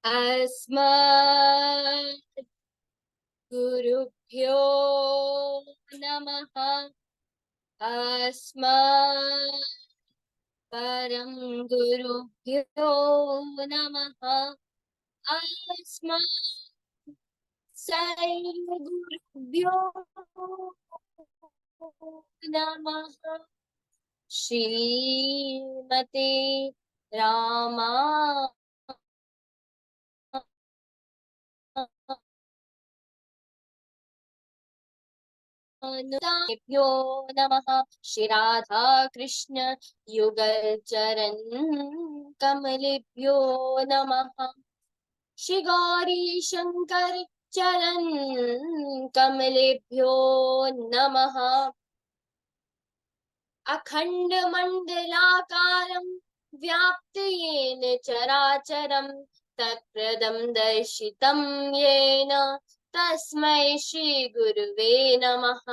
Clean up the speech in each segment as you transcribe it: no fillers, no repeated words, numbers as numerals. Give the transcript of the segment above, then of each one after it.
अस्मद् गुरुभ्यो नमः। अस्मद् परम गुरुभ्यो नमः। अस्मद् सर्वगुरुभ्यो नमः। श्रीमते रामानुजाय भ्यो नमः। श्री राधा कृष्ण युगल चरण कमलेभ्यो नमः। श्री गौरी शंकर चरण कमलेभ्यो नमः। अखंड मंडलाकारं व्याप्त येन चराचरं तत्प्रदं दर्शितं येन तस्मै श्री गुरुवे नमः।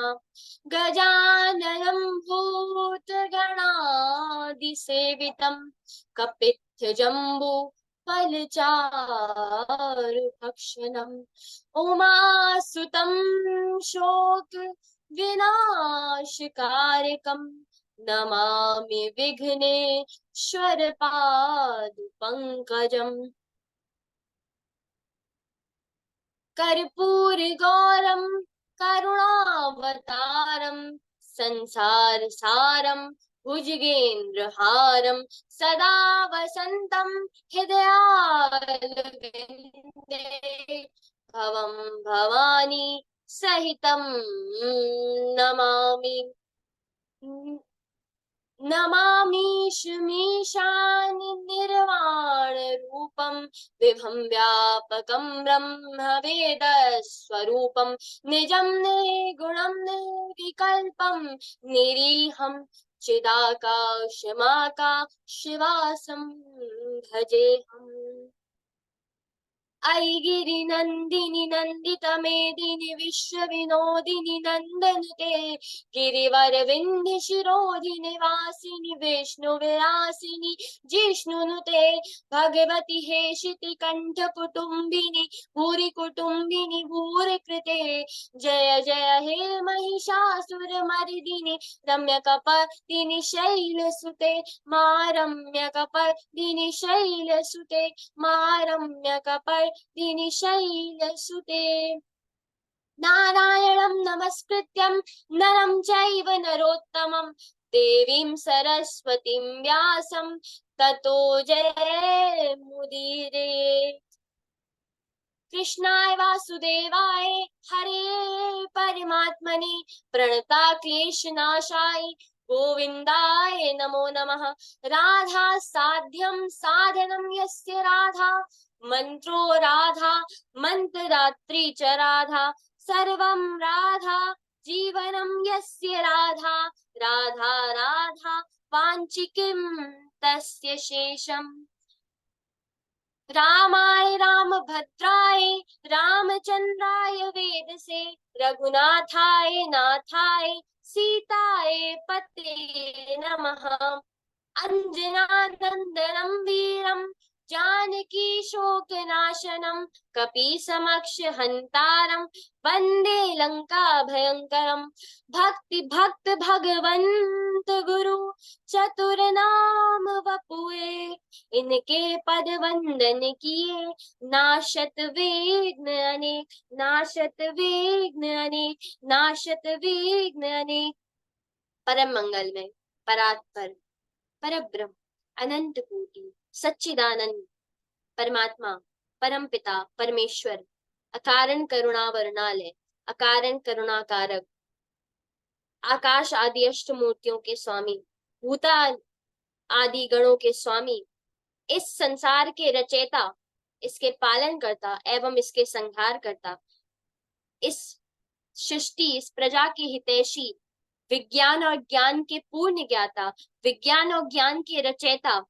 गजाननं भूतगणादिसेवितं कपित्थजम्बू फलचारुभक्षणम् उमासुतं शोक विनाशकारकम् नमामि विघ्नेश्वर पादपङ्कजम्। कर्पूर गौरम करुणावतारम संसार सारम भुजगेन्द्रहारम सदा वसंतम हृदयारविंदे भवं भवानी सहितं नमामि। नमामीशमीशानि निर्वाण रूपं विभं व्यापकं ब्रह्मवेदस्वरूपं निजं निर्गुणं निर्विकल्पं निरीहं चिदाकाशमाकाशवासं भजेऽहम्। ऐ गिरिनन्दिनि नन्दित मेदिनि विश्वविनोदिनि नन्दनुते गिरिवरविन्ध्य शिरोधिनि वासिनि विष्णुविलासिनि जिष्णुनुते भगवति हेशिति कण्ठकुटुम्बिनि भूरि कुटुम्बिनि भूरिकृते जय जय हे महिषासुरमर्दिनि रम्यकपर्दिनि शैलसुते मा रम्यकपर्दिनि शैलसुते मा रम्यकपर्दिनि शैलसुते। नारायणं नमस्कृत्यं नरं चैव नरोत्तमं देवीं सरस्वतीं व्यासं ततो जयमुदीरये। कृष्णाय वासुदेवाय हरे परमात्मने प्रणताक्लेशनाशाय गोविन्दाय नमो नमः। राधा साध्यं साधनं यस्य राधा मंत्रो राधा मंत्रदात्री च राधा सर्वं राधा जीवनं यस्य राधा राधा राधा वाञ्छिकिं तस्य शेषम्। रामाय रामभद्राय रामचंद्राय वेदसे रघुनाथाय नाथाय सीताय पते नमः। अंजनानंदनं वीरं जानकी शोकनाशनं कपीसमक्षहन्तारं वन्दे लंका भयंकरं। भक्ति भक्त भगवंत गुरु चतुर नाम वपुए इनके पद वंदन किए नाशत विघ्न अनेक नाशत विघ्न अनेक नाशत विघ्न अनेक। परम मंगल में परात्पर परब्रह्म अनंत कोटि सच्चिदानंद परमात्मा परम पिता परमेश्वर अकारण करुणा वर्णालय अकारण करुणाकारक आकाश आदि अष्ट मूर्तियों के स्वामी भूता आदि गणों के स्वामी इस संसार के रचयिता इसके पालन करता एवं इसके संहार करता इस सृष्टि इस प्रजा के हितैषी विज्ञान और ज्ञान के पूर्ण ज्ञाता विज्ञान और ज्ञान के रचयिता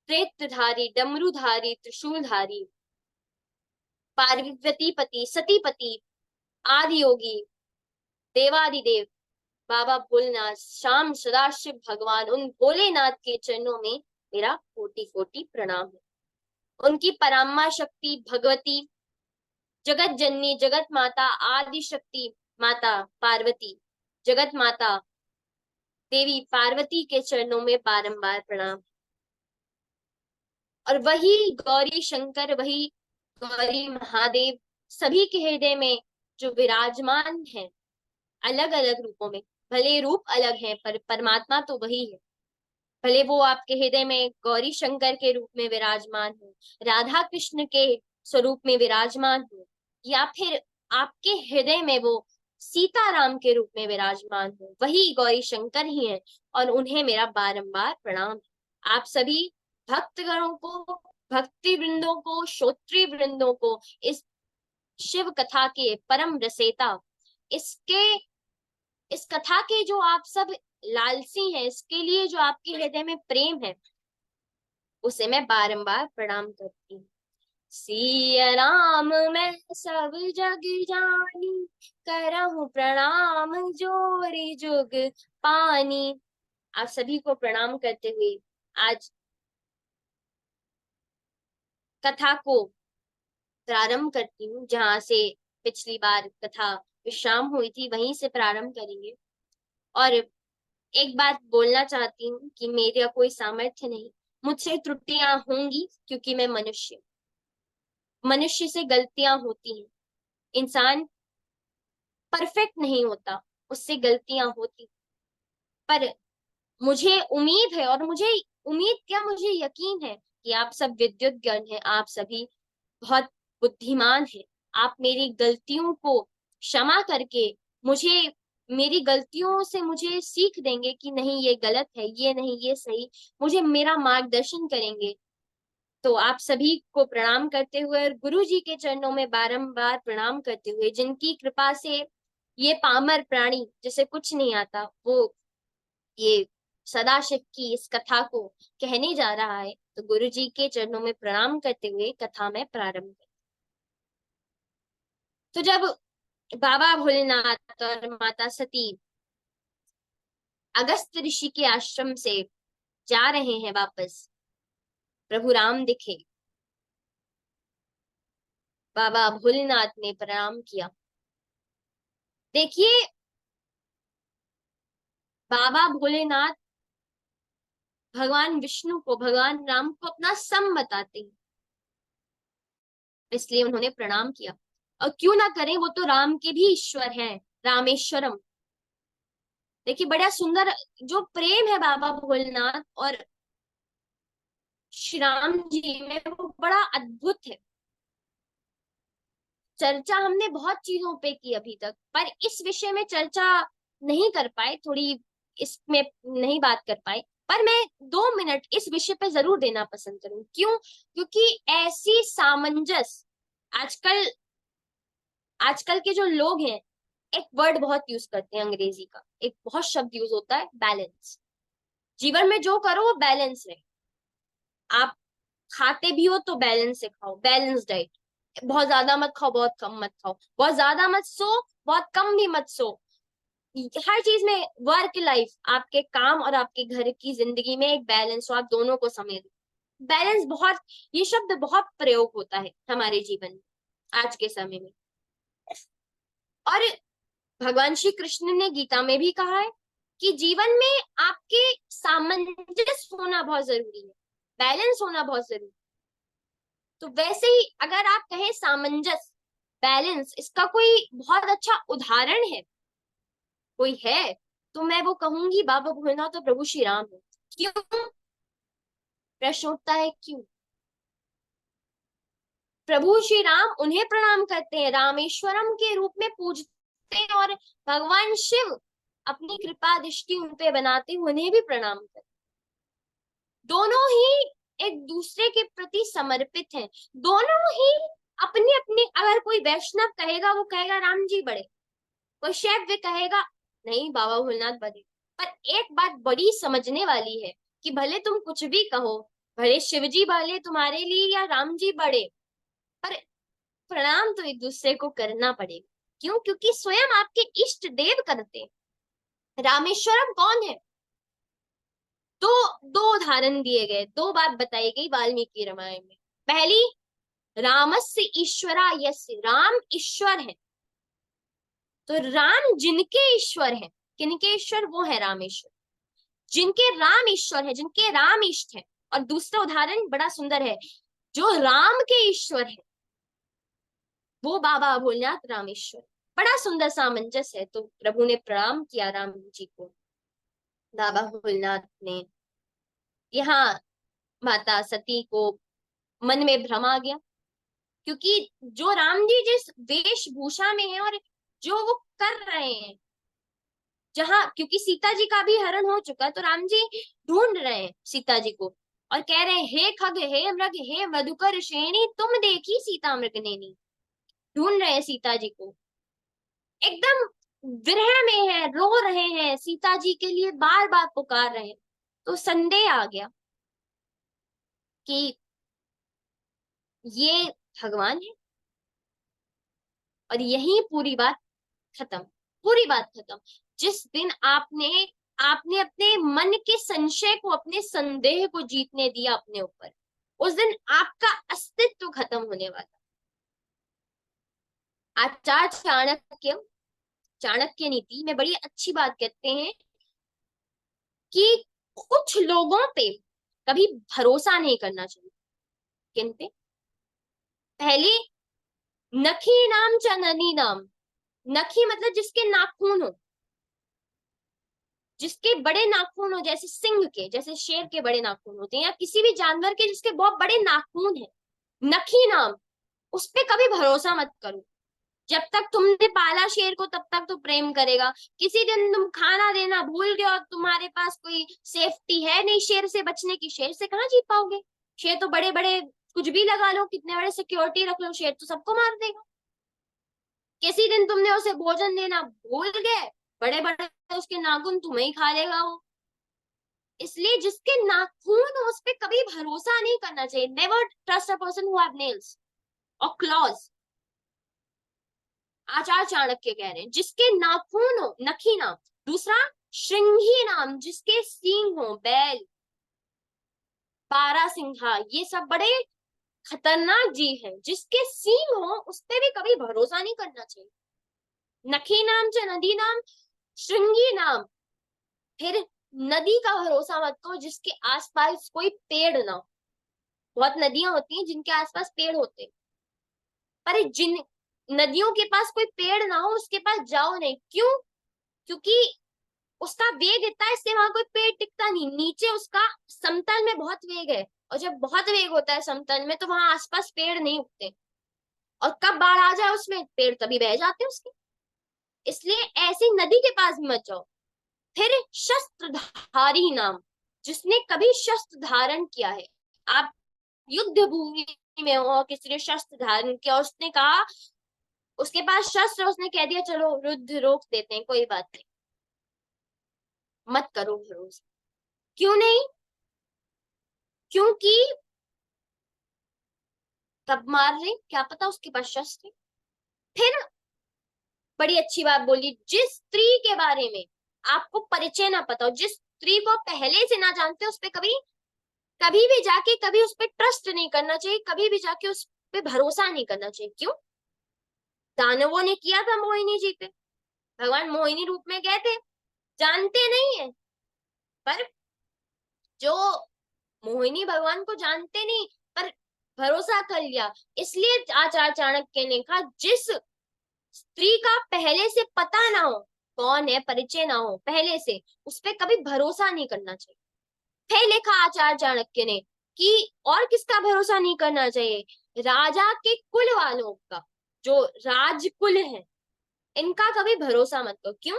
प्रेतधारी डमरूधारी त्रिशूलधारी पार्वतीपति सतीपति आदि योगी देवादिदेव बाबा भोलेनाथ श्याम सदाशिव भगवान उन भोलेनाथ के चरणों में मेरा कोटि कोटि प्रणाम है। उनकी पराम्मा शक्ति भगवती, जगत जननी, जगत माता, आदि शक्ति माता पार्वती, जगत माता देवी पार्वती के चरणों में बारंबार प्रणाम। और वही गौरी शंकर, वही गौरी महादेव सभी के हृदय में जो विराजमान है, अलग अलग रूपों में, भले रूप अलग है पर परमात्मा तो वही है। भले वो आपके हृदय में गौरी शंकर के रूप में विराजमान हो, राधा कृष्ण के स्वरूप में विराजमान हो, या फिर आपके हृदय में वो सीताराम के रूप में विराजमान हो, वही गौरी शंकर ही है। और उन्हें मेरा बारंबार प्रणाम है। आप सभी भक्तगणों को, भक्ति वृंदों को, श्रोत्री वृंदों को इस शिव कथा के परम रसेता, इसके इस कथा के जो आप सब लालसी हैं, इसके लिए जो आपके हृदय में प्रेम है, उसे मैं बारंबार प्रणाम करती हूँ। सिया राम मैं सब जग जानी, करहूं प्रणाम जोरी जुग पानी। आप सभी को प्रणाम करते हुए आज कथा को प्रारंभ करती हूँ। जहां से पिछली बार कथा विश्राम हुई थी, वहीं से प्रारंभ करेंगे। और एक बात बोलना चाहती हूँ कि मेरा कोई सामर्थ्य नहीं, मुझसे त्रुटियां होंगी क्योंकि मैं मनुष्य, मनुष्य से गलतियां होती हैं। इंसान परफेक्ट नहीं होता, उससे गलतियां होती। पर मुझे उम्मीद है, और मुझे उम्मीद क्या, मुझे यकीन है कि आप सब विद्युत गण हैं, आप सभी बहुत बुद्धिमान हैं। आप मेरी गलतियों को क्षमा करके मुझे, मेरी गलतियों से मुझे सीख देंगे कि नहीं ये गलत है, ये नहीं ये सही, मुझे मेरा मार्गदर्शन करेंगे। तो आप सभी को प्रणाम करते हुए और गुरु जी के चरणों में बारंबार प्रणाम करते हुए, जिनकी कृपा से ये पामर प्राणी जिसे कुछ नहीं आता, वो ये सदाशिव की इस कथा को कहने जा रहा है, तो गुरु जी के चरणों में प्रणाम करते हुए कथा में प्रारंभ कर। तो जब बाबा भोलेनाथ और माता सती अगस्त ऋषि के आश्रम से जा रहे हैं वापस, प्रभु राम दिखे। बाबा भोलेनाथ ने प्रणाम किया। देखिए, बाबा भोलेनाथ भगवान विष्णु को, भगवान राम को अपना सम बताते हैं, इसलिए उन्होंने प्रणाम किया। और क्यों ना करें, वो तो राम के भी ईश्वर हैं, रामेश्वरम। देखिए बड़ा सुंदर जो प्रेम है बाबा भोलेनाथ और श्री राम जी में, वो बड़ा अद्भुत है। चर्चा हमने बहुत चीजों पे की अभी तक, पर इस विषय में चर्चा नहीं कर पाए, थोड़ी इसमें नहीं बात कर पाए। पर मैं 2 मिनट इस विषय पे जरूर देना पसंद करूँ। क्यों? क्योंकि ऐसी सामंजस्य, आजकल आजकल के जो लोग हैं, एक वर्ड बहुत यूज करते हैं अंग्रेजी का, एक बहुत शब्द यूज होता है, बैलेंस। जीवन में जो करो वो बैलेंस रहे। आप खाते भी हो तो बैलेंस से खाओ, बैलेंस डाइट। बहुत ज्यादा मत खाओ, बहुत कम मत खाओ, बहुत ज्यादा मत सो, बहुत कम भी मत सो। हर चीज में, वर्क लाइफ, आपके काम और आपके घर की जिंदगी में एक बैलेंस हो, आप दोनों को समेट। बैलेंस बहुत, ये शब्द बहुत प्रयोग होता है हमारे जीवन में आज के समय में। और भगवान श्री कृष्ण ने गीता में भी कहा है कि जीवन में आपके सामंजस्य होना बहुत जरूरी है, बैलेंस होना बहुत जरूरी है। तो वैसे ही अगर आप कहें सामंजस्य, बैलेंस, इसका कोई बहुत अच्छा उदाहरण है, कोई है, तो मैं वो कहूंगी बाबा भोलेनाथ तो प्रभु श्री राम है। क्यों? प्रश्न उठता है क्यों? प्रभु श्री राम उन्हें प्रणाम करते हैं, रामेश्वरम के रूप में पूजते हैं, और भगवान शिव अपनी कृपा दृष्टि उन पे बनाते हुए उन्हें भी प्रणाम करते हैं। दोनों ही एक दूसरे के प्रति समर्पित हैं। दोनों ही अपनी अपनी, अगर कोई वैष्णव कहेगा वो कहेगा राम जी बड़े, कोई शैव कहेगा नहीं बाबा भोलेनाथ बड़े। पर एक बात बड़ी समझने वाली है कि भले तुम कुछ भी कहो, भले शिव जी भले तुम्हारे लिए या राम जी बड़े, पर प्रणाम तो एक दूसरे को करना पड़ेगा। क्यों? क्योंकि स्वयं आपके इष्ट देव करते हैं। रामेश्वरम कौन है? तो दो उदाहरण दिए गए, दो बात बताई गई वाल्मीकि रामायण में। पहली, रामस्य ईश्वरा यस्य, राम ईश्वर है, तो राम जिनके ईश्वर है, किनके ईश्वर, वो है रामेश्वर, जिनके राम ईश्वर है, जिनके राम इष्ट है। और दूसरा उदाहरण बड़ा सुंदर है, जो राम के ईश्वर है वो बाबा भोलेनाथ रामेश्वर। बड़ा सुंदर सामंजस्य है। तो प्रभु ने प्रणाम किया राम जी को, बाबा भोलेनाथ ने, यहाँ माता सती को मन में भ्रम आ गया, क्योंकि जो राम जी जिस वेशभूषा में है और जो वो कर रहे हैं, जहां, क्योंकि सीता जी का भी हरण हो चुका, तो राम जी ढूंढ रहे हैं सीता जी को और कह रहे हैं, हे खग हे मृग हे मधुकर श्रेणी तुम देखी सीता मृगनेनी। ढूंढ रहे हैं सीता जी को, एकदम विरह में है, रो रहे हैं, सीता जी के लिए बार बार पुकार रहे हैं। तो संदेह आ गया कि ये भगवान है, और यही पूरी बात खत्म, पूरी बात खत्म। जिस दिन आपने आपने अपने मन के संशय को, अपने संदेह को जीतने दिया अपने ऊपर, उस दिन आपका अस्तित्व खत्म होने वाला। आचार्य चाणक्य नीति में बड़ी अच्छी बात कहते हैं कि कुछ लोगों पे कभी भरोसा नहीं करना चाहिए। किन पे? पहली, नखी नाम च ननी नाम। नखी मतलब जिसके नाखून हो, जिसके बड़े नाखून हो, जैसे सिंह के, जैसे शेर के बड़े नाखून होते हैं, या किसी भी जानवर के जिसके बहुत बड़े नाखून है, नखी नाम, उस पे कभी भरोसा मत करो। जब तक तुमने पाला शेर को तब तक तो प्रेम करेगा, किसी दिन तुम खाना देना भूल गए और तुम्हारे पास कोई सेफ्टी है नहीं शेर से बचने की, शेर से कहाँ जी पाओगे? शेर तो बड़े बड़े, कुछ भी लगा लो, कितने बड़े सिक्योरिटी रख लो, शेर तो सबको मार देगा। किसी दिन तुमने उसे भोजन देना भूल गए, बड़े बड़े उसके नाखून तुम्हें ही खा लेगा वो। इसलिए जिसके नाखून हो उस पे कभी भरोसा नहीं करना चाहिए। Never trust a person who have nails और क्लॉज। आचार्य चाणक्य कह रहे हैं जिसके नाखून हो, नखी नाम। दूसरा, श्रृंगी नाम, जिसके सींग हो, बैल, बारहसिंघा, ये सब बड़े खतरनाक जीव है, जिसके सींग हो उस पे भी कभी भरोसा नहीं करना चाहिए। नखी नाम च नदी नाम, श्रृंगी नाम। फिर नदी का भरोसा मत करो जिसके आसपास कोई पेड़ ना हो। बहुत नदियां होती हैं जिनके आसपास पेड़ होते हैं, पर जिन नदियों के पास कोई पेड़ ना हो उसके पास जाओ नहीं। क्यों? क्योंकि उसका वेग इतना है, इससे वहां कोई पेड़ टिकता नहीं। नीचे उसका समतल में बहुत वेग है, और जब बहुत वेग होता है समतल में तो वहां आसपास पेड़ नहीं उगते, और कब बाढ़ आ जाए उसमें पेड़ तभी बह जाते हैं उसके। इसलिए ऐसी नदी के पास भी मत जाओ। फिर शस्त्रधारी नाम, जिसने कभी शस्त्र धारण किया है। आप युद्ध भूमि में हो, किसी ने शस्त्र धारण किया, उसने कहा, उसके पास शस्त्र, उसने कह दिया चलो युद्ध रोक देते हैं, कोई बात नहीं, मत करो भरोसा। क्यों नहीं? क्योंकि तब मार रहे, क्या पता उसके पास शस्त्र है। फिर बड़ी अच्छी बात बोली, जिस स्त्री के बारे में आपको परिचय ना पता हो, जिस स्त्री को पहले से ना जानते हो, उस पे कभी कभी भी जाके कभी उस पर ट्रस्ट नहीं करना चाहिए, कभी भी जाके उस पे भरोसा नहीं करना चाहिए। क्यों? दानवों ने किया था मोहिनी जी पे, भगवान मोहिनी रूप में गए थे, जानते नहीं है, पर जो मोहिनी भगवान को जानते नहीं पर भरोसा कर लिया। इसलिए आचार्य चाणक्य ने कहा, जिस स्त्री का पहले से पता ना हो, कौन है, परिचय ना हो पहले से, उस पर कभी भरोसा नहीं करना चाहिए। फिर लिखा आचार्य चाणक्य ने कि और किसका भरोसा नहीं करना चाहिए? राजा के कुल वालों का, जो राजकुल है, इनका कभी भरोसा मत करो। क्यों?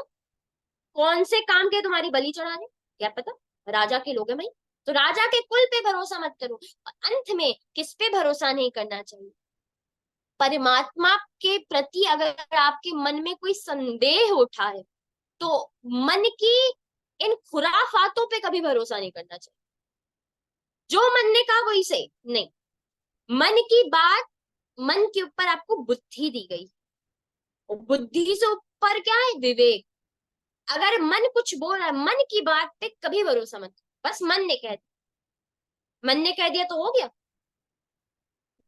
कौन से काम के तुम्हारी बलि चढ़ाने, क्या पता, राजा के लोग हैं भाई, तो राजा के कुल पे भरोसा मत करो। अंत में किस पे भरोसा नहीं करना चाहिए? परमात्मा के प्रति अगर आपके मन में कोई संदेह उठा है, तो मन की इन खुराफातों पे कभी भरोसा नहीं करना चाहिए। जो मन ने कहा वही सही नहीं, मन की बात, मन के ऊपर आपको बुद्धि दी गई, और बुद्धि से ऊपर क्या है? विवेक। अगर मन कुछ बोल रहा है, मन की बात पे कभी भरोसा मत, बस मन ने कह दिया, मन ने कह दिया तो हो गया।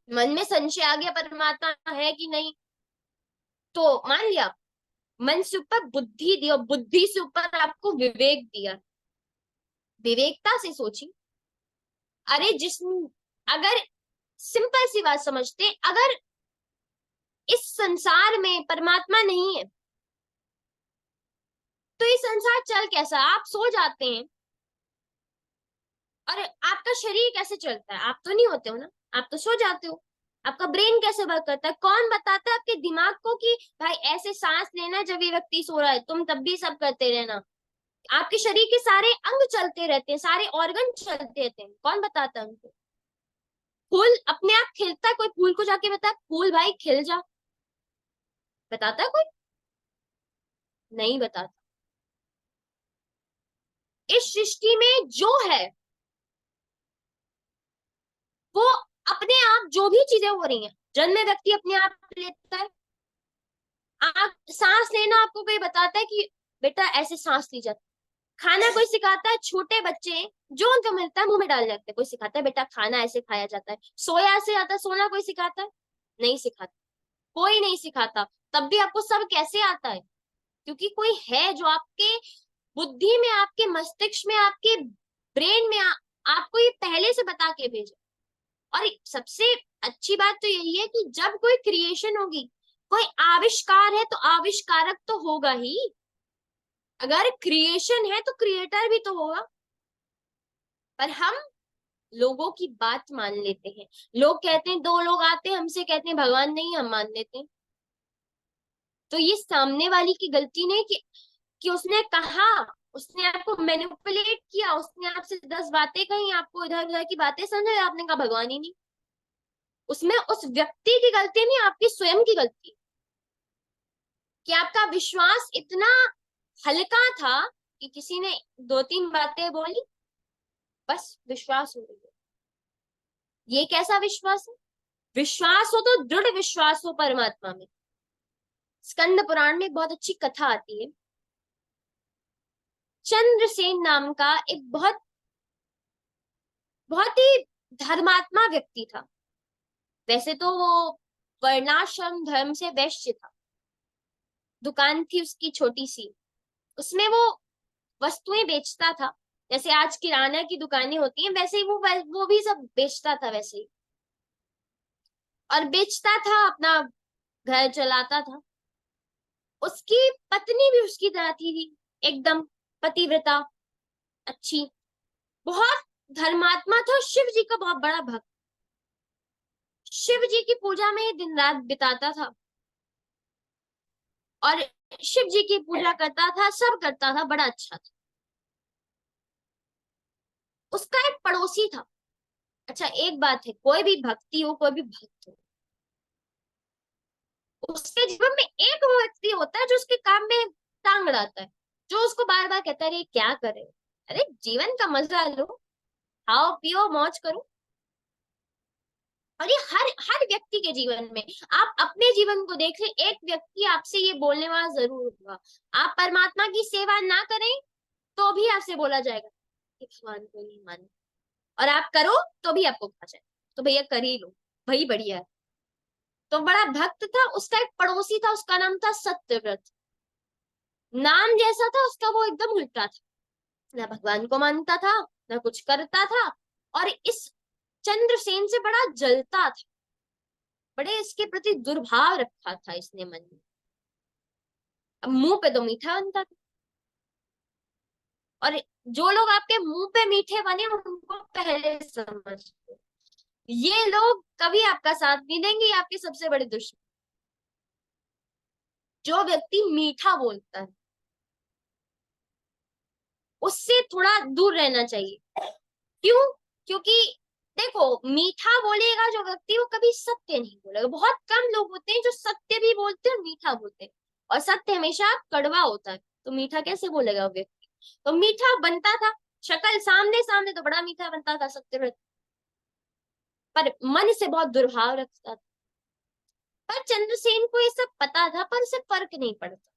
मन में संशय आ गया परमात्मा है कि नहीं, तो मान लिया। मन से ऊपर बुद्धि दी और बुद्धि से ऊपर आपको विवेक दिया। विवेकता से सोची, अरे अगर सिंपल सी बात समझते, अगर इस संसार में परमात्मा नहीं है तो ये संसार चल कैसा? आप सो जाते हैं और आपका शरीर कैसे चलता है? आप तो नहीं होते हो ना, आप तो सो जाते हो। आपका ब्रेन कैसे वर्क करता है? कौन बताता है आपके दिमाग को कि भाई ऐसे सांस लेना जब ये व्यक्ति सो रहा है, तुम तब भी सब करते रहना? आपके शरीर के सारे अंग चलते रहते हैं, सारे ऑर्गन चलते रहते हैं, कौन बताता है उनको? फूल अपने आप खिलता है? कोई फूल को जाके बताया फूल भाई खिल जा? बताता है कोई? नहीं बताता। इस सृष्टि में जो है वो अपने आप, जो भी चीजें हो रही हैं, जन्म व्यक्ति अपने आप लेता है। आप सांस लेना आपको कोई बताता है कि बेटा ऐसे सांस ली जाती? खाना कोई सिखाता है? छोटे बच्चे जो उनको मिलता है मुंह में डाल लेते हैं। कोई सिखाता है बेटा खाना ऐसे खाया जाता है? सोया ऐसे आता है सोना? कोई सिखाता है? नहीं सिखाता। कोई नहीं सिखाता। तब भी आपको सब कैसे आता है? क्योंकि कोई है जो आपके बुद्धि में, आपके मस्तिष्क में, आपके ब्रेन में आपको ये पहले से बता के भेजा। और सबसे अच्छी बात तो यही है कि जब कोई क्रिएशन होगी, कोई आविष्कार है, तो आविष्कारक तो होगा ही। अगर क्रिएशन है तो क्रिएटर भी तो होगा। पर हम लोगों की बात मान लेते हैं। लोग कहते हैं, दो लोग आते हैं हमसे कहते हैं भगवान नहीं, हम मान लेते हैं। तो ये सामने वाली की गलती नहीं कि उसने कहा, उसने आपको मैनिपुलेट किया, उसने आपसे 10 बातें कही, आपको इधर उधर की बातें समझे, आपने कहा भगवान ही नहीं। उसमें उस व्यक्ति की गलती नहीं, आपकी स्वयं की गलती, कि आपका विश्वास इतना हल्का था कि किसी ने 2-3 बातें बोली, बस विश्वास हो गया। ये कैसा विश्वास है? विश्वास हो तो दृढ़ विश्वास हो परमात्मा में। स्कंद पुराण में एक बहुत अच्छी कथा आती है। चंद्रसेन नाम का एक बहुत बहुत ही धर्मात्मा व्यक्ति था। वैसे तो वो वर्णाश्रम धर्म से वैश्य था। दुकान थी उसकी छोटी सी, उसमें वो वस्तुएं बेचता था। जैसे आज किराना की दुकानें होती हैं, वैसे ही वो भी सब बेचता था वैसे ही। और बेचता था, अपना घर चलाता था। उसकी पत्नी भी उसकी तरह थी, एकदम पतिव्रता, अच्छी, बहुत धर्मात्मा था। शिव जी का बहुत बड़ा भक्त, शिव जी की पूजा में ही दिन रात बिताता था। और शिव जी की पूजा करता था, सब करता था, बड़ा अच्छा था। उसका एक पड़ोसी था। अच्छा एक बात है, कोई भी भक्ति हो, कोई भी भक्त हो, उसके जीवन में एक वो व्यक्ति होता है जो उसके काम में टांग अड़ाता है, जो उसको बार बार कहता है अरे क्या करे, अरे जीवन का मजा लो, खाओ पियो मौज करो। और ये हर हर व्यक्ति के जीवन में, आप अपने जीवन को देख ले, एक व्यक्ति आपसे ये बोलने वाला जरूर होगा। आप परमात्मा की सेवा ना करें तो भी आपसे बोला जाएगा कि भगवान को नहीं माने, और आप करो तो भी आपको कहा जाए तो भैया कर ही लो, भाई बढ़िया है। तो बड़ा भक्त था। उसका एक पड़ोसी था, उसका नाम था सत्यव्रत। नाम जैसा था उसका, वो एकदम उल्टा था। ना भगवान को मानता था, ना कुछ करता था, और इस चंद्रसेन से बड़ा जलता था। बड़े इसके प्रति दुर्भाव रखा था इसने मन में। अब मुंह पे तो मीठा बनता था, और जो लोग आपके मुंह पे मीठे बने उनको पहले समझ लो, ये लोग कभी आपका साथ नहीं देंगे, ये आपके सबसे बड़े दुश्मन। जो व्यक्ति मीठा बोलता है उससे थोड़ा दूर रहना चाहिए। क्यों? क्योंकि देखो, मीठा बोलेगा जो व्यक्ति वो कभी सत्य नहीं बोलेगा। बहुत कम लोग होते हैं जो सत्य भी बोलते हैं और मीठा बोलते हैं, और सत्य हमेशा कड़वा होता है, तो मीठा कैसे बोलेगा वो व्यक्ति? तो मीठा बनता था, शक्ल सामने सामने तो बड़ा मीठा बनता था सत्य, पर मन से बहुत दुर्भाव रखता था। पर चंद्रसेन को ये सब पता था, पर उसे फर्क नहीं पड़ता।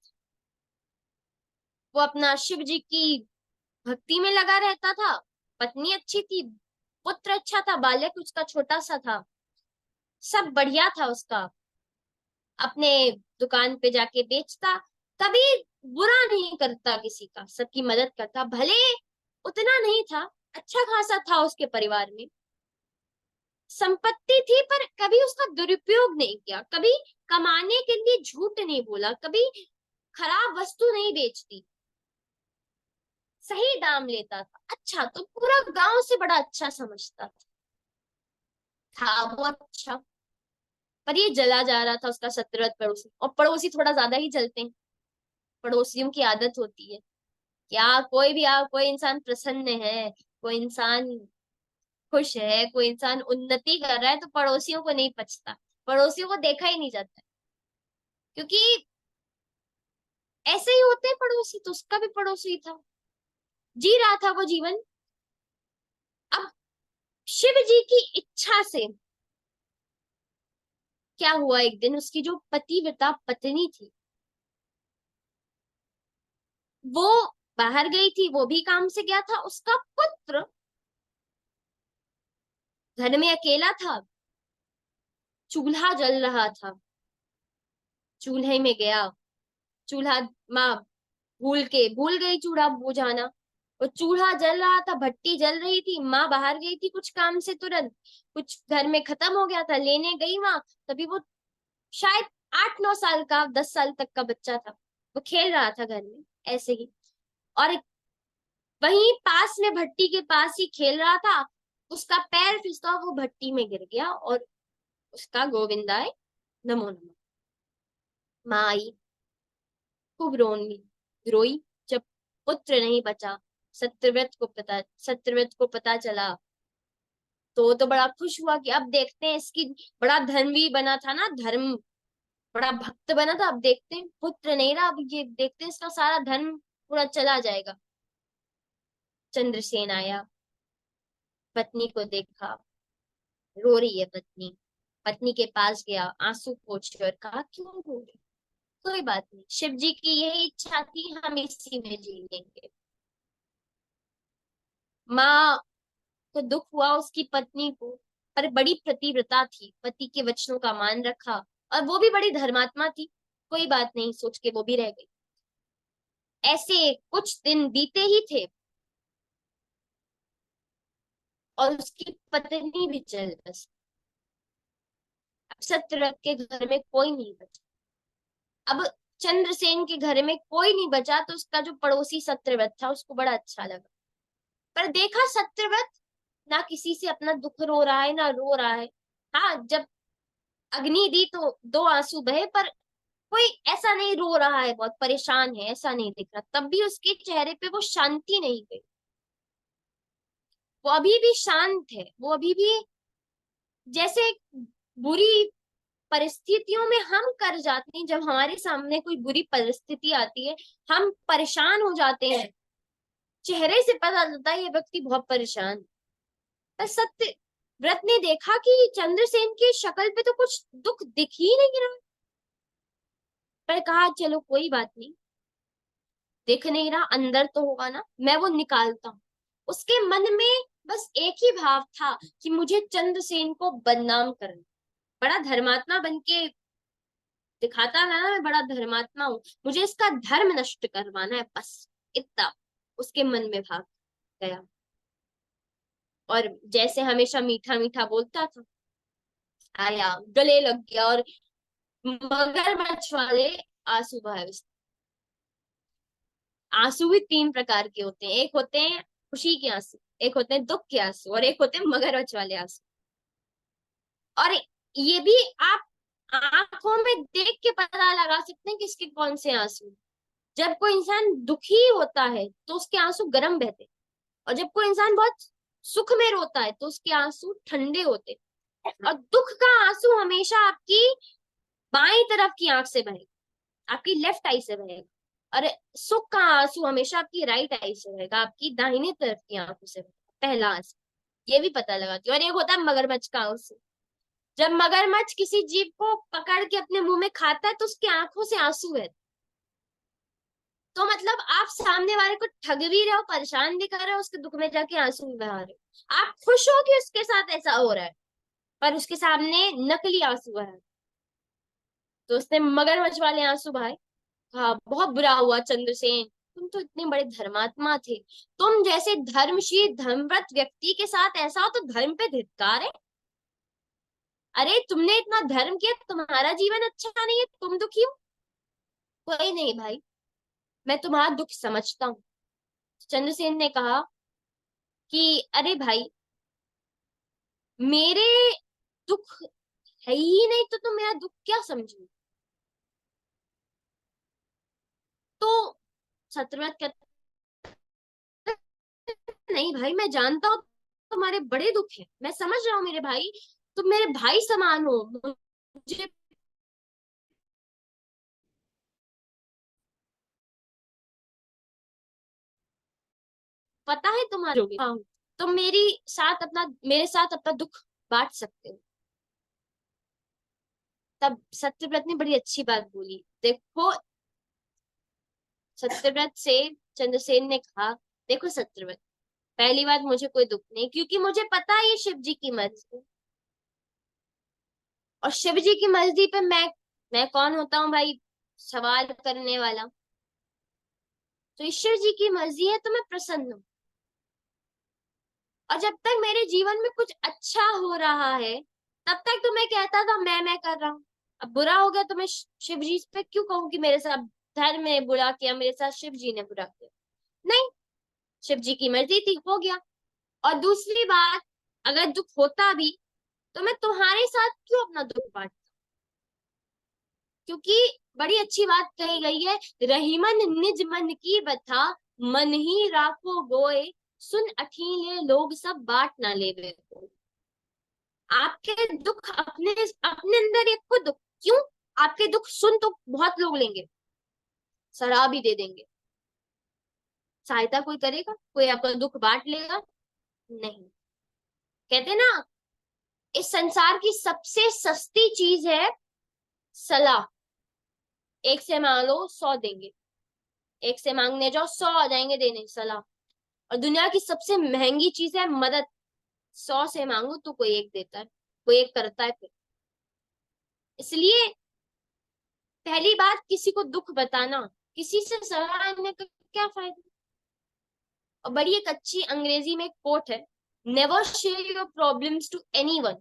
वो अपना शिव जी की भक्ति में लगा रहता था। पत्नी अच्छी थी, पुत्र अच्छा था, बालक उसका छोटा सा था, सब बढ़िया था उसका, अपने दुकान पे जाके बेचता, कभी बुरा नहीं करता, किसी का सबकी मदद करता, भले उतना नहीं था, अच्छा खासा था उसके परिवार में, संपत्ति थी, पर कभी उसका दुरुपयोग नहीं किया, कभी कमाने के लिए झूठ नहीं बोला, कभी खराब वस्तु नहीं बेचती, सही दाम लेता था, अच्छा, तो पूरा गांव से बड़ा अच्छा समझता था वो, अच्छा। पर ये जला जा रहा था उसका सत्रहत पड़ोसी, और पड़ोसी थोड़ा ज्यादा ही जलते हैं, पड़ोसियों की आदत होती है, क्या कोई भी कोई इंसान प्रसन्न है, कोई इंसान खुश है, कोई इंसान उन्नति कर रहा है, तो पड़ोसियों को नहीं पचता, पड़ोसियों को देखा ही नहीं जाता, क्योंकि ऐसे ही होते हैं पड़ोसी, तो उसका भी पड़ोसी था, जी रहा था वो जीवन। अब शिव जी की इच्छा से क्या हुआ, एक दिन उसकी जो पतिव्रता पत्नी थी, वो बाहर गई थी, वो भी काम से गया था, उसका पुत्र घर में अकेला था, चूल्हा जल रहा था, चूल्हे में गया, चूल्हा, माँ भूल गई चूल्हा बुझाना, वो चूल्हा जल रहा था, भट्टी जल रही थी, माँ बाहर गई थी कुछ काम से, तुरंत कुछ घर में खत्म हो गया था, लेने गई वहां, तभी वो शायद 8-9 साल का, 10 साल तक का बच्चा था, वो खेल रहा था घर में ऐसे ही, और वहीं पास में भट्टी के पास ही खेल रहा था, उसका पैर फिसला, वो भट्टी में गिर गया, और उसका गोविंदाय नमो नमः। माँ आई, खूब रोनी, रोई, जब पुत्र नहीं बचा, सत्यव्रत को पता चला, तो वो तो बड़ा खुश हुआ कि अब देखते हैं इसकी, बड़ा धर्मी बना था ना, धर्म, बड़ा भक्त बना था, अब देखते हैं पुत्र नहीं रहा, अब ये देखते हैं इसका सारा धर्म पूरा चला जाएगा। चंद्रसेन आया, पत्नी को देखा, रो रही है पत्नी, पत्नी के पास गया, आंसू पोंछे और कहा क्यों रो रही, कोई बात नहीं, शिव जी की यही इच्छा थी, हम इसी में जी लेंगे। माँ को दुख हुआ उसकी पत्नी को, पर बड़ी पतिव्रता थी, पति के वचनों का मान रखा, और वो भी बड़ी धर्मात्मा थी, कोई बात नहीं सोच के वो भी रह गई। ऐसे कुछ दिन बीते ही थे, और उसकी पत्नी भी चल बस, अब सत्यव्रत के घर में कोई नहीं बचा, अब चंद्रसेन के घर में कोई नहीं बचा, तो उसका जो पड़ोसी सत्यव्रत था उसको बड़ा अच्छा लगा, पर देखा सत्यव्रत ना किसी से अपना दुख रो रहा है ना रो रहा है, हाँ जब अग्नि दी तो 2 आंसू बहे, पर कोई ऐसा नहीं रो रहा है, बहुत परेशान है, ऐसा नहीं दिख रहा, तब भी उसके चेहरे पे वो शांति नहीं गई, वो अभी भी शांत है, वो अभी भी जैसे बुरी परिस्थितियों में हम कर जाते हैं, जब हमारे सामने कोई बुरी परिस्थिति आती है, हम परेशान हो जाते हैं, चेहरे से पता चलता है ये व्यक्ति बहुत परेशान है। पर सत्य व्रत ने देखा कि चंद्रसेन की शक्ल पे तो कुछ दुख दिख ही नहीं रहा, पर कहा चलो कोई बात नहीं, दिख नहीं रहा, अंदर तो होगा ना, मैं वो निकालता हूँ। उसके मन में बस एक ही भाव था कि मुझे चंद्रसेन को बदनाम करना, बड़ा धर्मात्मा बन के दिखाता था ना, मैं बड़ा धर्मात्मा हूँ, मुझे इसका धर्म नष्ट करवाना है, बस इतना उसके मन में भाग गया, और जैसे हमेशा मीठा मीठा बोलता था, आया गले लग गया, और मगरमच्छ वाले आंसू बहाए उसने। आंसू भी 3 प्रकार के होते हैं, एक होते हैं खुशी के आंसू, एक होते हैं दुख के आंसू, और एक होते हैं मगरमच्छ वाले आंसू, और ये भी आप आंखों में देख के पता लगा सकते हैं कि इसके कौन से आंसू हैं। जब कोई इंसान दुखी होता है तो उसके आंसू गर्म बहते हैं, और जब कोई इंसान बहुत सुख में रोता है तो उसके आंसू ठंडे होते हैं, और दुख का आंसू हमेशा आपकी बाईं तरफ की आंख से बहेगा, आपकी लेफ्ट आई से बहेगा, और सुख का आंसू हमेशा आपकी राइट आई से बहेगा, आपकी दाहिने तरफ की आंखों से बहेगा, पहला आंसू, ये भी पता लगाती है। और एक होता है मगरमच्छ का आंसू, जब मगरमच्छ किसी जीव को पकड़ के अपने मुंह में खाता है तो उसकी आंखों से आंसू है, तो मतलब आप सामने वाले को ठग भी रहे हो, परेशान भी कर रहे हो, उसके दुख में जाके आंसू भी बहा रहे हो, आप खुश हो कि उसके साथ ऐसा हो रहा है, पर उसके सामने नकली आंसू है, तो उसने मगरमच्छ वाले आंसू बहाए। हाँ, बहुत बुरा हुआ चंद्रसेन, तुम तो इतने बड़े धर्मात्मा थे। तुम जैसे धर्मशील धर्मव्रत व्यक्ति के साथ ऐसा हो तो धर्म पे धिक्कार है। अरे तुमने इतना धर्म किया, तुम्हारा जीवन अच्छा नहीं है, तुम दुखी हो। कोई नहीं भाई, मैं तुम्हारा दुख समझता हूँ। चंद्रसेन ने कहा कि अरे भाई, मेरे दुख है ही नहीं तो तुम मेरा दुख क्या समझो। तो शत्रुघ्न कहता, नहीं भाई, मैं जानता हूँ तुम्हारे बड़े दुख है, मैं समझ रहा हूँ मेरे भाई, तुम मेरे भाई समान हो, मुझे पता है तुम्हारे हाँ, तुम मेरे साथ अपना दुख बांट सकते हो। तब सत्यव्रत ने बड़ी अच्छी बात बोली, देखो सत्यव्रत से चंद्रसेन ने कहा, देखो सत्यव्रत, पहली बात मुझे कोई दुख नहीं, क्योंकि मुझे पता है ये शिव जी की मर्जी है। और शिव जी की मर्जी पे मैं कौन होता हूँ भाई सवाल करने वाला। तो ईश्वर जी की मर्जी है तो मैं प्रसन्न हूँ। और जब तक मेरे जीवन में कुछ अच्छा हो रहा है, तब तक तो मैं कहता था मैं कर रहा हूँ। अब बुरा हो गया तो मैं शिव जी पे क्यों कहूँ कि मेरे साथ धर्म ने बुरा किया, मेरे साथ शिव जी ने बुरा किया। नहीं, शिव जी की मर्जी थी, हो गया। और दूसरी बात, अगर दुख होता भी तो मैं तुम्हारे साथ क्यों अपना दुख बांट, क्योंकि बड़ी अच्छी बात कही गई है, रहीमन निज मन की बता, मन ही राखो गोए, सुन अठीले लोग सब बांट ना लेवे को। आपके दुख अपने अपने अंदर एक खुद क्यों, आपके दुख सुन तो बहुत लोग लेंगे, सराह भी दे देंगे, सहायता कोई करेगा, कोई आपका दुख बांट लेगा, नहीं। कहते ना, इस संसार की सबसे सस्ती चीज है सलाह। एक से मांग लो 100 देंगे, एक से मांगने जाओ 100 आ जाएंगे देने सलाह। और दुनिया की सबसे महंगी चीज है मदद, 100 से मांगो तो कोई एक देता है, कोई एक करता है फिर। इसलिए पहली बात, किसी को दुख बताना, किसी से सलाह लेने का क्या फायदा। और बड़ी एक अच्छी अंग्रेजी में कोट है, never share your problems to anyone,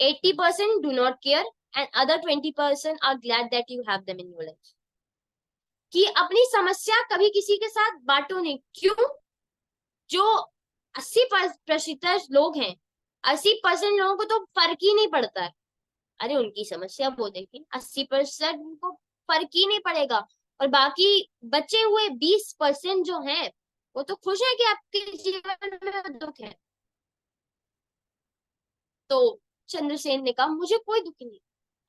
80% do not care and other 20% are glad that you have them in your life. कि अपनी समस्या कभी किसी के साथ बांटो नहीं, क्यों, जो 80% लोग हैं, 80% लोगों को तो फर्क ही नहीं पड़ता है। अरे उनकी समस्या वो देखिए, 80% उनको फर्क ही नहीं पड़ेगा। और बाकी बचे हुए 20% जो हैं, वो तो खुश है कि आपके जीवन में दुख है। तो चंद्रसेन ने कहा, मुझे कोई दुख नहीं।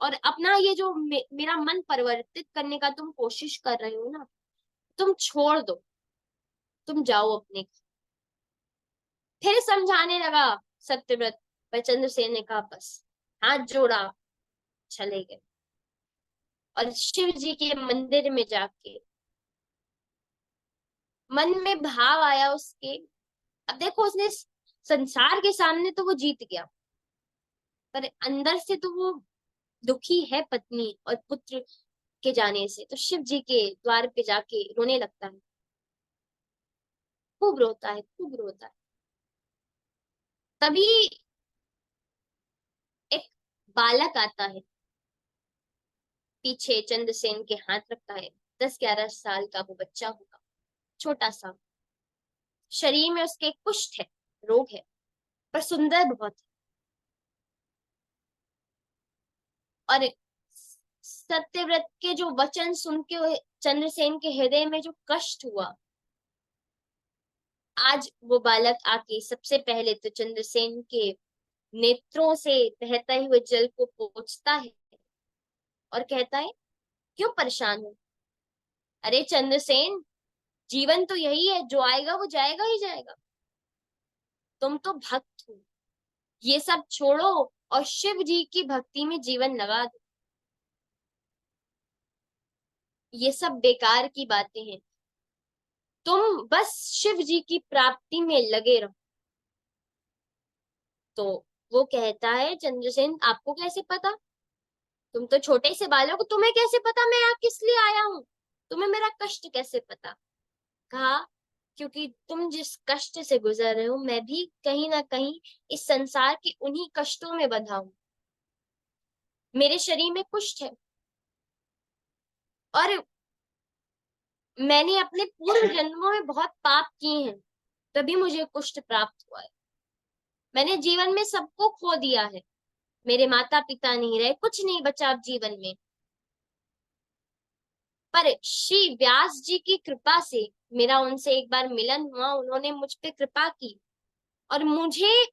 और अपना ये जो मेरा मन परिवर्तित करने का तुम कोशिश कर रहे हो ना, तुम छोड़ दो, तुम जाओ अपने। फिर समझाने लगा सत्यव्रत, पर चंद्रसेन ने कहा बस, हाथ जोड़ा, चले गए। और शिव जी के मंदिर में जाके मन में भाव आया उसके। अब देखो, उसने संसार के सामने तो वो जीत गया, पर अंदर से तो वो दुखी है पत्नी और पुत्र के जाने से। तो शिव जी के द्वार पे जाके रोने लगता है, खूब रोता है, खूब रोता है। तभी एक बालक आता है, पीछे चंद्रसेन के हाथ रखता है। 10-11 साल का वो बच्चा होगा, छोटा सा, शरीर में उसके कुष्ठ है, रोग है, पर सुंदर बहुत है। और सत्यव्रत के जो वचन सुन के चंद्रसेन के हृदय में जो कष्ट हुआ, आज वो बालक आके सबसे पहले तो चंद्रसेन के नेत्रों से बहते हुए जल को पोंछता है और कहता है, क्यों परेशान हो। अरे चंद्रसेन, जीवन तो यही है, जो आएगा वो जाएगा ही जाएगा। तुम तो भक्त हो, ये सब छोड़ो और शिव जी की भक्ति में जीवन लगा दो। ये सब बेकार की बातें हैं, तुम बस शिव जी की प्राप्ति में लगे रहो। तो वो कहता है, चंद्रसेन आपको कैसे पता, तुम तो छोटे से बालक हो, तुम्हें कैसे पता मैं यहाँ किस लिए आया हूँ, तुम्हें मेरा कष्ट कैसे पता। कहा, क्योंकि तुम जिस कष्ट से गुजर रहे हो, मैं भी कहीं ना कहीं इस संसार के उन्हीं कष्टों में बंधा हूं। मेरे शरीर में कुष्ठ है, और मैंने अपने पूर्व जन्मों में बहुत पाप किए हैं, तभी मुझे कुष्ठ प्राप्त हुआ है। मैंने जीवन में सबको खो दिया है, मेरे माता पिता नहीं रहे, कुछ नहीं बचा अब जीवन में। पर श्री व्यास जी की कृपा से मेरा उनसे एक बार मिलन हुआ, उन्होंने मुझ पे कृपा की और मुझे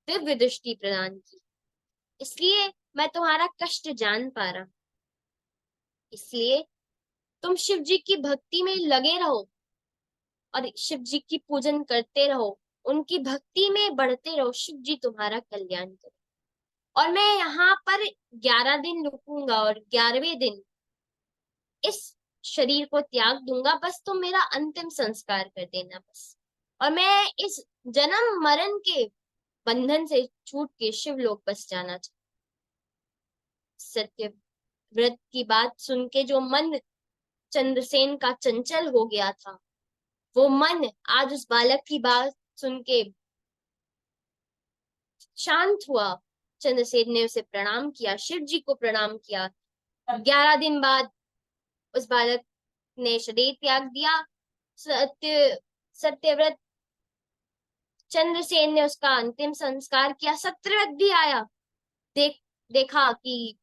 दिव्य दृष्टि प्रदान की। इसलिए मैं तुम्हारा कष्ट जान पा रहा हूं। इसलिए तुम शिव जी की भक्ति में लगे रहो और शिव जी की पूजन करते रहो, उनकी भक्ति में बढ़ते रहो, शिव जी तुम्हारा कल्याण करें। और मैं यहाँ पर 11 दिन रुकूंगा और 11वें दिन इस शरीर को त्याग दूंगा, बस तुम मेरा अंतिम संस्कार कर देना बस। और मैं इस जन्म मरण के बंधन से छूट के शिवलोक बस जाना चाहती। सत्य व्रत की बात सुन के जो मन चंद्रसेन का चंचल हो गया था, वो मन आज उस बालक की बात सुन के शांत हुआ। चंद्रसेन ने उसे प्रणाम किया, शिव जी को प्रणाम किया। 11 दिन बाद उस बालक ने शरीर त्याग दिया। सत्यव्रत चंद्रसेन ने उसका अंतिम संस्कार किया। सत्यव्रत भी आया, देखा कि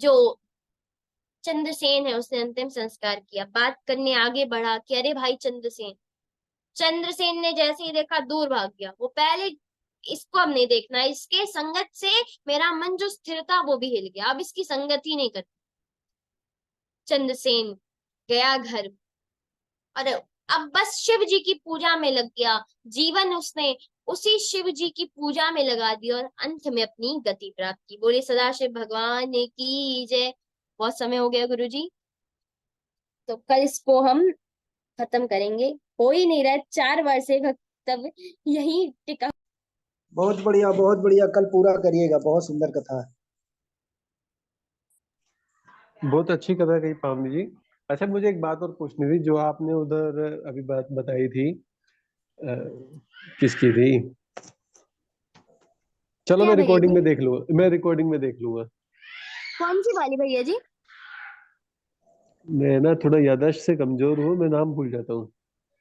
जो चंद्रसेन है उसने अंतिम संस्कार किया। बात करने आगे बढ़ा कि अरे भाई चंद्रसेन। चंद्रसेन ने जैसे ही देखा दूर भाग गया। वो पहले, इसको अब नहीं देखना, इसके संगत से मेरा मन जो स्थिर था वो भी हिल गया, अब इसकी संगत ही नहीं करती। चंद्रसेन गया घर और अब बस शिव जी की पूजा में लग गया। जीवन उसने उसी शिव जी की पूजा में लगा दिया और अंत में अपनी गति प्राप्त की। बोले सदाशिव भगवान की जय। बहुत समय हो गया गुरु जी, तो कल इसको हम खत्म करेंगे। हो ही नहीं रहा, 4 वर्ष से तब यही टिका। बहुत बढ़िया, कल पूरा करिएगा, बहुत सुंदर कथा है। बहुत अच्छी कथा कही पावनी जी। अच्छा, मुझे एक बात और पूछनी थी, जो आपने उधर अभी बात बताई थी, किसकी थी? चलो क्या मैं भैया रिकॉर्डिंग जी? में देख लूंगा, मैं रिकॉर्डिंग में देख लूंगा। कौन सी वाली भैया जी? मैं ना थोड़ा याददाश्त से कमजोर हूँ, मैं नाम भूल जाता हूँ।